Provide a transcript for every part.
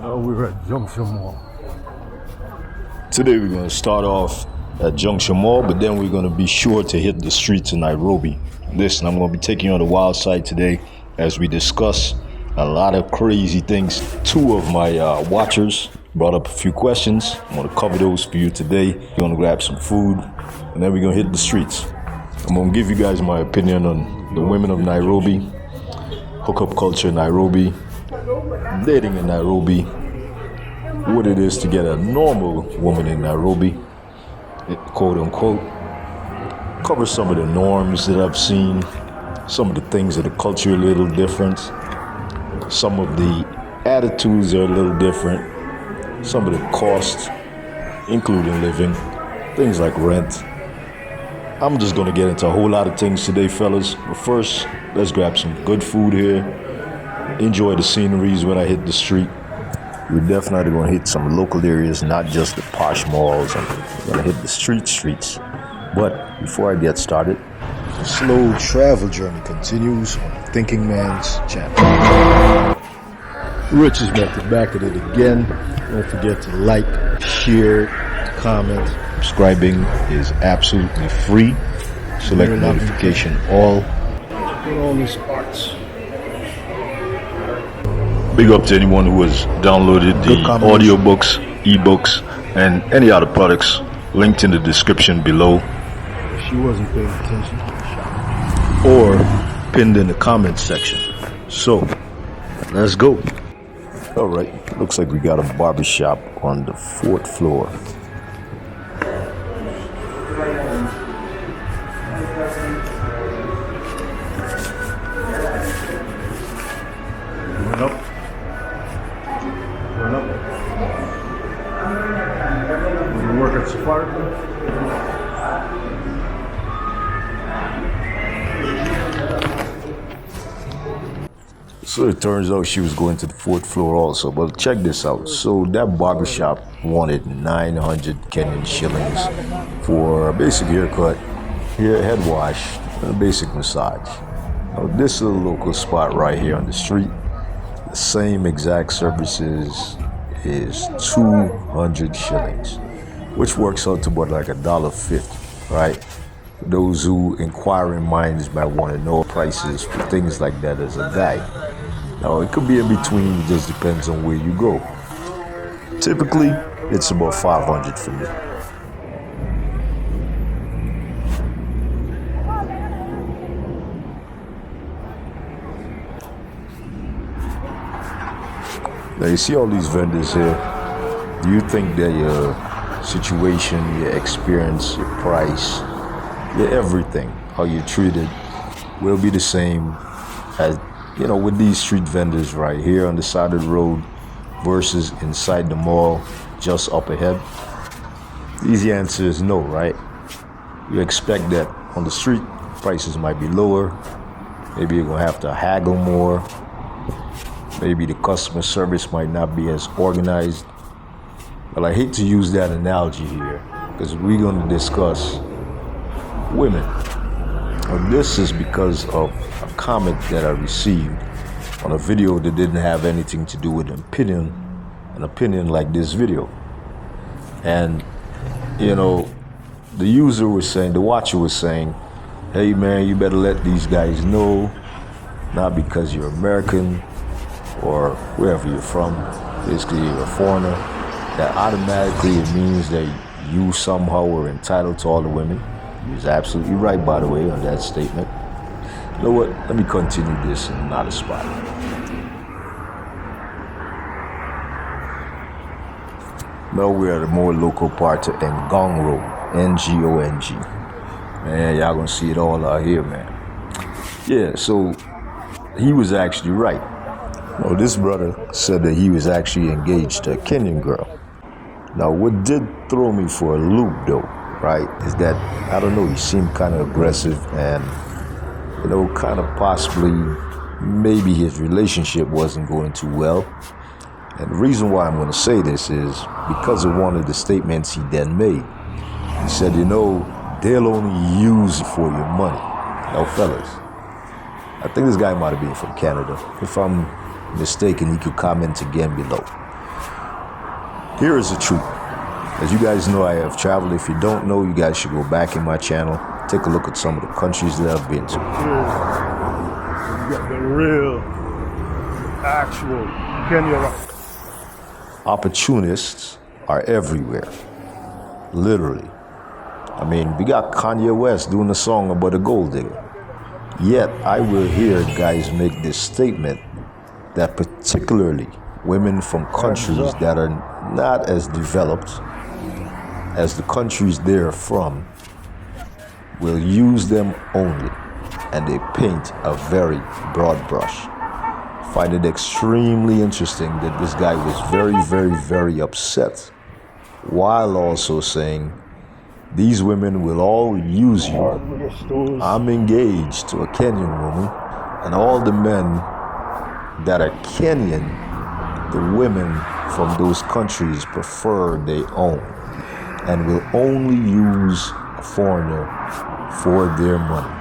We're at Junction Mall. Today we're going to start off at Junction Mall, but then we're going to be sure to hit the streets of Nairobi. Listen, I'm going to be taking you on the wild side today as we discuss a lot of crazy things. Two of my watchers brought up a few questions. I'm going to cover those for you today. We're going to grab some food, and then we're going to hit the streets. I'm going to give you guys my opinion on the women of Nairobi, hookup culture in Nairobi, dating in Nairobi, what it is to get a normal woman in Nairobi, quote unquote. Cover some of the norms that I've seen, some of the things that are culturally a little different, some of the attitudes are a little different, some of the costs, including living, things like rent. I'm just going to get into a whole lot of things today, fellas. But first, let's grab some good food here. Enjoy the sceneries when I hit the street. We're definitely going to hit some local areas, not just the posh malls. I'm going to hit the streets. But before I get started, the slow travel journey continues on the Thinking Man's channel. Rich is back at it again. Don't forget to like, share, comment. Subscribing is absolutely free. Select notification all. Put all these parts. Big up to anyone who has downloaded the audiobooks, eBooks, and any other products linked in the description below. She wasn't paying attention. Or pinned in the comments section. So, let's go. All right, looks like we got a barbershop on the 4th floor. So it turns out she was going to the 4th floor also. But check this out. So that barbershop wanted 900 Kenyan shillings for a basic haircut, head wash, and a basic massage. Now this is a local spot right here on the street. The same exact services is 200 shillings, which works out to about like $1.50, right? For those who inquiring minds might want to know prices for things like that as a guy. Now, it could be in between, it just depends on where you go. Typically, it's about 500 for me. Now, you see all these vendors here. Do you think that your situation, your experience, your price, your everything, how you're treated, will be the same as, with these street vendors right here on the side of the road versus inside the mall just up ahead? The easy answer is no, right? You expect that on the street, prices might be lower. Maybe you're going to have to haggle more. Maybe the customer service might not be as organized. But I hate to use that analogy here because we're going to discuss women. Now, this is because of a comment that I received on a video that didn't have anything to do with an opinion like this video. And, the user was saying, the watcher was saying, hey man, you better let these guys know, not because you're American or wherever you're from, basically you're a foreigner, that automatically it means that you somehow are entitled to all the women. He was absolutely right, by the way, on that statement. You know what? Let me continue this in another spot. Now we're at a more local part of Ngong Road, N-G-O-N-G. Man, y'all gonna see it all out here, man. Yeah, so he was actually right. Now, this brother said that he was actually engaged to a Kenyan girl. Now, what did throw me for a loop, though, right, is that, I don't know, he seemed kind of aggressive and, kind of possibly maybe his relationship wasn't going too well. And the reason why I'm going to say this is because of one of the statements he then made. He said, they'll only use you for your money. Now, fellas, I think this guy might have been from Canada. If I'm mistaken, he could comment again below. Here is the truth. As you guys know, I have traveled. If you don't know, you guys should go back in my channel. Take a look at some of the countries that I've been to. You got the real, actual Kenya. Opportunists are everywhere. Literally. I mean, we got Kanye West doing a song about a gold digger. Yet, I will hear guys make this statement that particularly women from countries that are not as developed as the countries they're from will use them only, and they paint a very broad brush. Find it extremely interesting that this guy was very, very, very upset, while also saying, these women will all use you. I'm engaged to a Kenyan woman, and all the men that are Kenyan, the women from those countries prefer they own and will only use a foreigner for their money.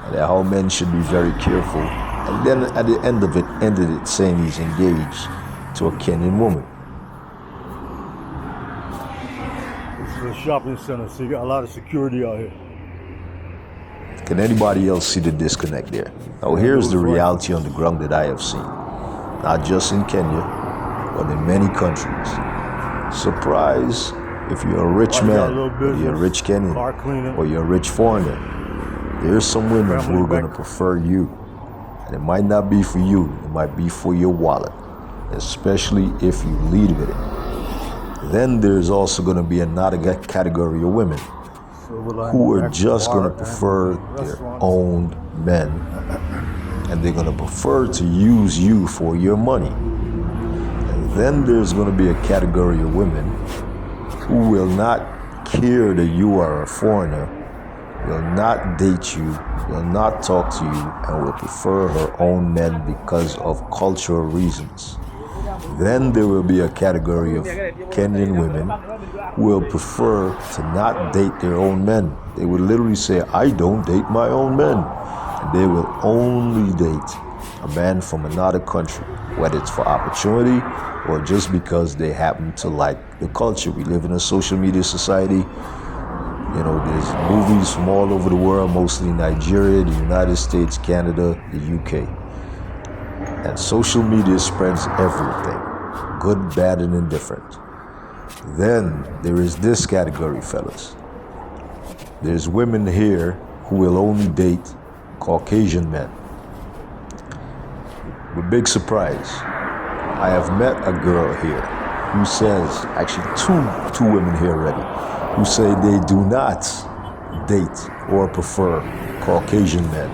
And how men should be very careful. And then at the end of it, ended it saying he's engaged to a Kenyan woman. This is a shopping center, so you got a lot of security out here. Can anybody else see the disconnect there? Now here's the reality on the ground that I have seen. Not just in Kenya, but in many countries. Surprise if you're a rich man, or you're a rich Kenyan, or you're a rich foreigner. There's some women who are going to prefer you. And it might not be for you, it might be for your wallet, especially if you lead with it. Then there's also going to be another category of women who are just going to prefer their own men, and they're going to prefer to use you for your money. And then there's going to be a category of women who will not care that you are a foreigner, will not date you, will not talk to you, and will prefer her own men because of cultural reasons. Then there will be a category of Kenyan women who will prefer to not date their own men. They will literally say, I don't date my own men. And they will only date a man from another country, whether it's for opportunity or just because they happen to like the culture. We live in a social media society. You know, there's movies from all over the world, mostly Nigeria, the United States, Canada, the UK. And social media spreads everything, good, bad, and indifferent. Then there is this category, fellas. There's women here who will only date Caucasian men. With big surprise, I have met a girl here who says, actually two women here already, who say they do not date or prefer Caucasian men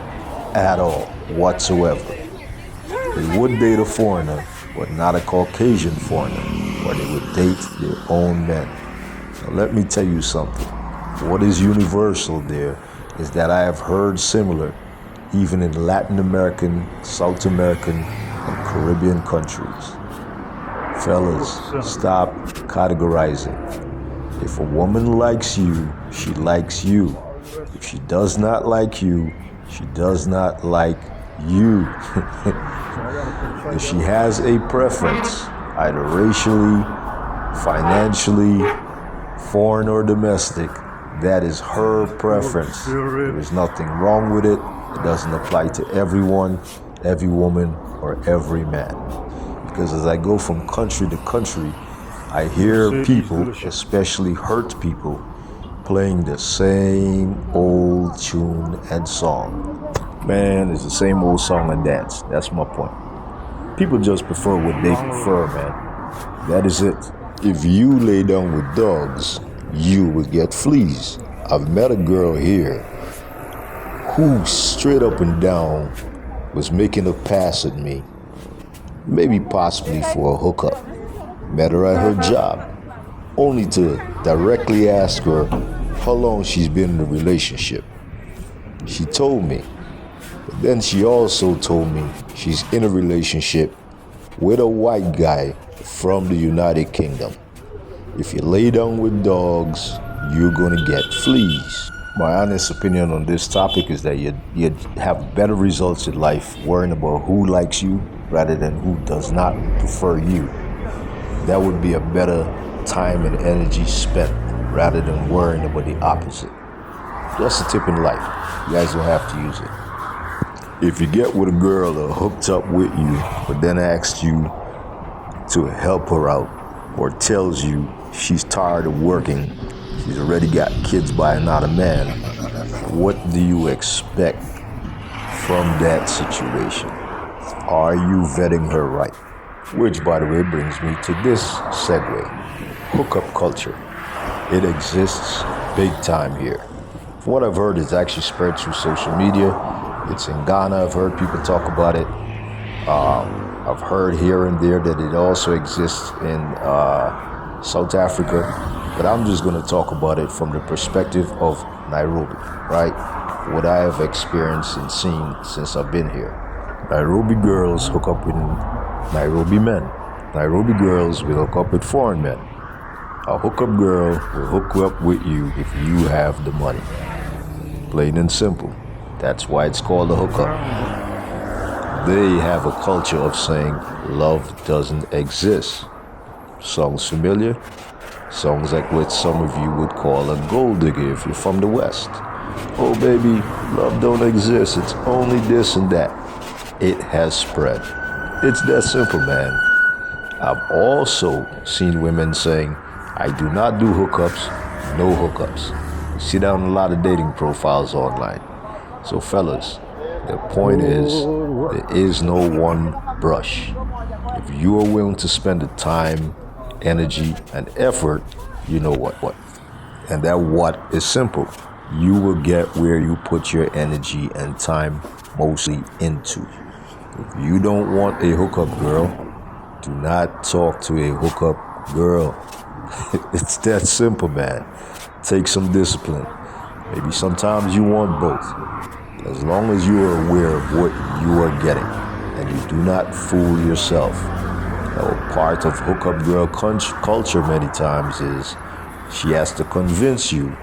at all, whatsoever. They would date a foreigner, but not a Caucasian foreigner, or they would date their own men. Now let me tell you something. What is universal there is that I have heard similar, even in Latin American, South American, and Caribbean countries. Fellas, stop categorizing. If a woman likes you, she likes you. If she does not like you, she does not like you. If she has a preference, either racially, financially, foreign or domestic, that is her preference. There is nothing wrong with it. It doesn't apply to everyone, every woman, or every man. Because as I go from country to country, I hear people, especially hurt people, playing the same old tune and song. Man, it's the same old song and dance. That's my point. People just prefer what they prefer, man. That is it. If you lay down with dogs, you will get fleas. I've met a girl here who straight up and down was making a pass at me, maybe possibly for a hookup. Met her at her job, only to directly ask her how long she's been in a relationship. She told me, but then she also told me she's in a relationship with a white guy from the United Kingdom. If you lay down with dogs, you're gonna get fleas. My honest opinion on this topic is that you'd have better results in life worrying about who likes you rather than who does not prefer you. That would be a better time and energy spent rather than worrying about the opposite. Just a tip in life. You guys don't have to use it. If you get with a girl or hooked up with you, but then asks you to help her out or tells you she's tired of working, she's already got kids by another man, what do you expect from that situation? Are you vetting her right? Which, by the way, brings me to this segue. Hookup culture. It exists big time here. From what I've heard, it's actually spread through social media. It's in Ghana. I've heard people talk about it. I've heard here and there that it also exists in South Africa. But I'm just going to talk about it from the perspective of Nairobi, right? What I have experienced and seen since I've been here. Nairobi girls hook up with Nairobi men. Nairobi girls will hook up with foreign men. A hookup girl will hook up with you if you have the money. Plain and simple. That's why it's called a hookup. They have a culture of saying love doesn't exist. Sounds familiar? Sounds like what some of you would call a gold digger if you're from the West. Oh baby, love don't exist. It's only this and that. It has spread. It's that simple, man. I've also seen women saying, I do not do hookups, no hookups. You see that on a lot of dating profiles online. So fellas, the point is, there is no one brush. If you are willing to spend the time, energy, and effort, you know what. And that what is simple. You will get where you put your energy and time mostly into. If you don't want a hookup girl, do not talk to a hookup girl. It's that simple, man. Take some discipline. Maybe sometimes you want both. As long as you are aware of what you are getting and you do not fool yourself. Now, part of hookup girl culture many times is she has to convince you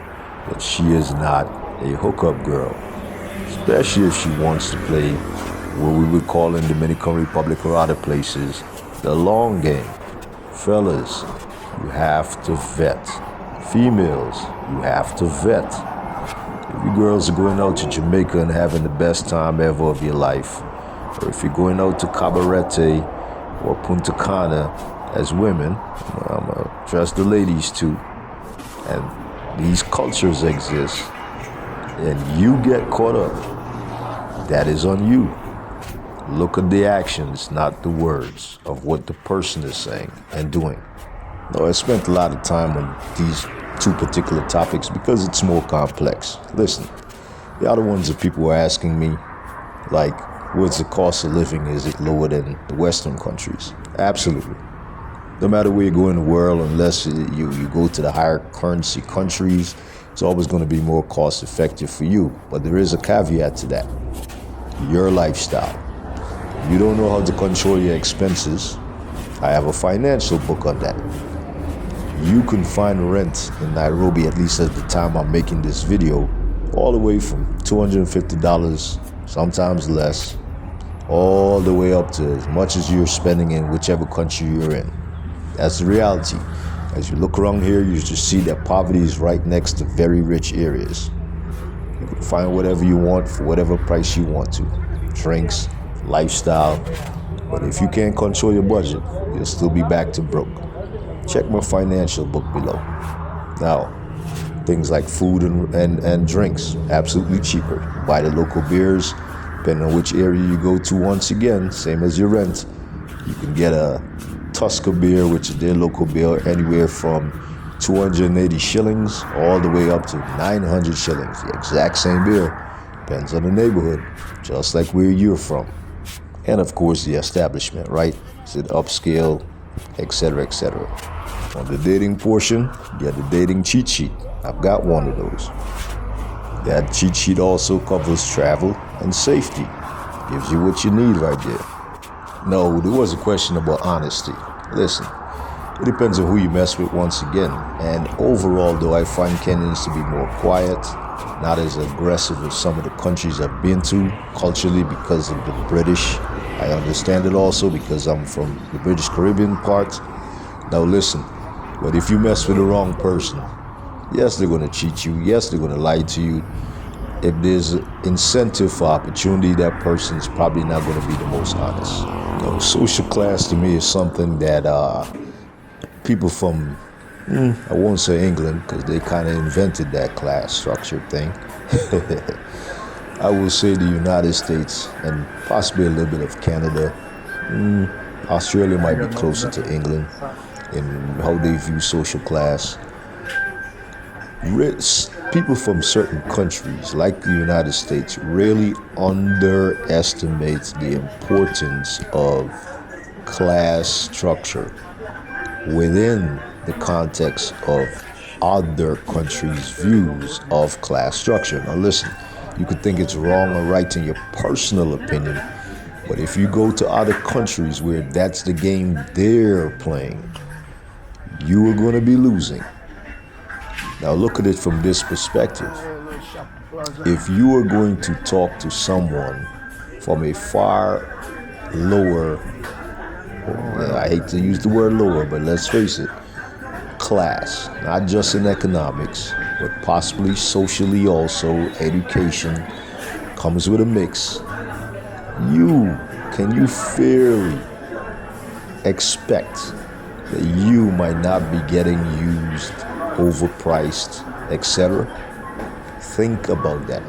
that she is not a hookup girl, especially if she wants to play what we would call in Dominican Republic or other places the long game. Fellas, you have to vet. Females, you have to vet. If you girls are going out to Jamaica and having the best time ever of your life, or if you're going out to Cabarete or Punta Cana as women, I'm going to address the ladies too, and these cultures exist, and you get caught up, that is on you. Look at the actions, not the words of what the person is saying and doing. Now, I spent a lot of time on these two particular topics because it's more complex. Listen, the other ones that people are asking me, like, what's the cost of living? Is it lower than the Western countries? Absolutely. No matter where you go in the world, unless you go to the higher currency countries, it's always going to be more cost effective for you. But there is a caveat to that. Your lifestyle. You don't know how to control your expenses. I have a financial book on that. You can find rent in Nairobi, at least at the time I'm making this video, all the way from $250, sometimes less, all the way up to as much as you're spending in whichever country you're in. That's the reality. As you look around here, you just see that poverty is right next to very rich areas. You can find whatever you want for whatever price you want to. Drinks, lifestyle. But if you can't control your budget, you'll still be back to broke. Check my financial book below. Now, things like food and drinks, absolutely cheaper. Buy the local beers, depending on which area you go to. Once again, same as your rent. You can get a Tusker beer, which is their local beer, anywhere from 280 shillings all the way up to 900 shillings. The exact same beer. Depends on the neighborhood, just like where you're from. And of course, the establishment, right? Is it upscale, etc., etc. On the dating portion, you have the dating cheat sheet. I've got one of those. That cheat sheet also covers travel and safety. Gives you what you need right there. No, there was a question about honesty. Listen, it depends on who you mess with once again. And overall, though, I find Kenyans to be more quiet, not as aggressive as some of the countries I've been to, culturally because of the British. I understand it also because I'm from the British Caribbean part. Now listen, But if you mess with the wrong person, yes, they're going to cheat you. Yes, they're going to lie to you. If there's incentive for opportunity, that person's probably not going to be the most honest. Social class to me is something that people from, I won't say England, because they kind of invented that class structure thing. I will say the United States and possibly a little bit of Canada. Australia might be closer to England in how they view social class. People from certain countries, like the United States, really underestimate the importance of class structure within the context of other countries' views of class structure. Now listen, you could think it's wrong or right in your personal opinion, but if you go to other countries where that's the game they're playing, you are going to be losing. Now look at it from this perspective. If you are going to talk to someone from a far lower, I hate to use the word lower, but let's face it, class, not just in economics, but possibly socially also, education comes with a mix. Can you fairly expect that you might not be getting used, overpriced, etc.? Think about that.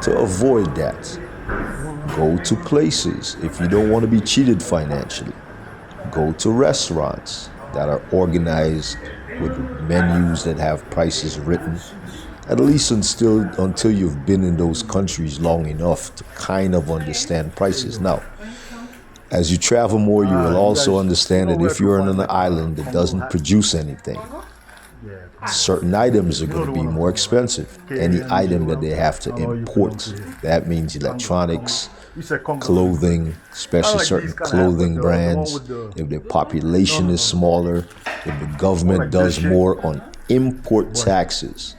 To avoid that, go to places if you don't want to be cheated financially. Go to restaurants that are organized with menus that have prices written, at least until you've been in those countries long enough to kind of understand prices. Now, as you travel more, you will also understand that if you're on an island that doesn't produce anything, certain items are going to be more expensive. Any item that they have to import, that means electronics, clothing, especially certain clothing brands. If the population is smaller, if the government does more on import taxes.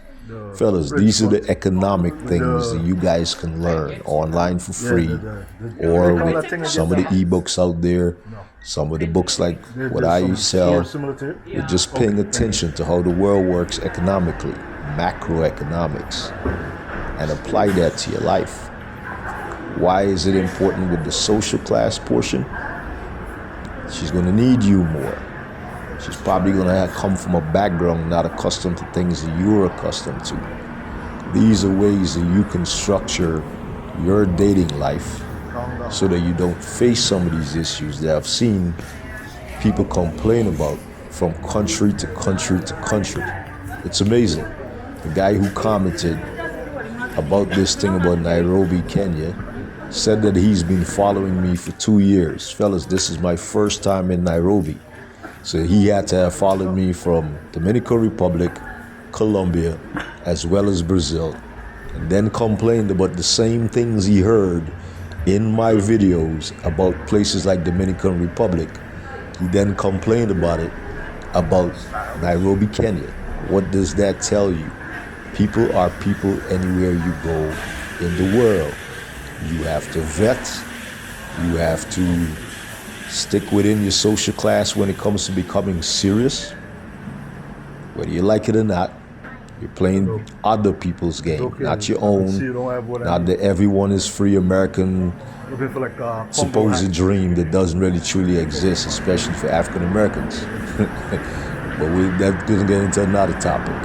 Fellas, these are the economic things that you guys can learn online for free, or with some of the eBooks out there, some of the books like what I sell. You're just paying attention to how the world works economically, macroeconomics, and apply that to your life. Why is it important with the social class portion? She's going to need you more. She's probably going to come from a background not accustomed to things that you're accustomed to. These are ways that you can structure your dating life so that you don't face some of these issues that I've seen people complain about from country to country to country. It's amazing. The guy who commented about this thing about Nairobi, Kenya, said that he's been following me for 2 years. Fellas, this is my first time in Nairobi. So he had to have followed me from Dominican Republic, Colombia, as well as Brazil, and then complained about the same things he heard in my videos about places like Dominican Republic. He then complained about it about Nairobi, Kenya. What does that tell you? People are people anywhere you go in the world. You have to vet. You have to stick within your social class when it comes to becoming serious. Whether you like it or not, you're playing other people's game, not your own. Not that everyone is free American supposed dream that doesn't really truly exist, especially for African Americans. But that doesn't get into another topic.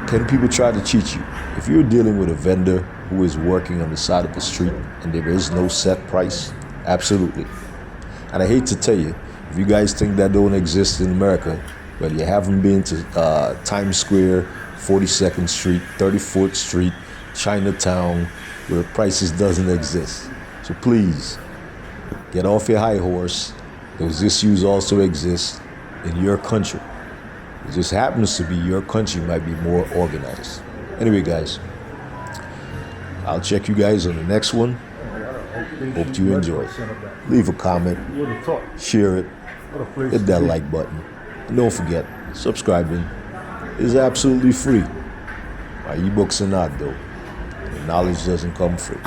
Can people try to cheat you? If you're dealing with a vendor who is working on the side of the street and there is no set price, absolutely. And I hate to tell you, if you guys think that don't exist in America, well, you haven't been to Times Square, 42nd Street, 34th Street, Chinatown, where prices doesn't exist. So please, get off your high horse. Those issues also exist in your country. It just happens to be your country might be more organized. Anyway, guys, I'll check you guys on the next one. Hope you enjoy. Leave a comment, share it, hit that like button. And don't forget, subscribing is absolutely free. My ebooks are not, though. The knowledge doesn't come free.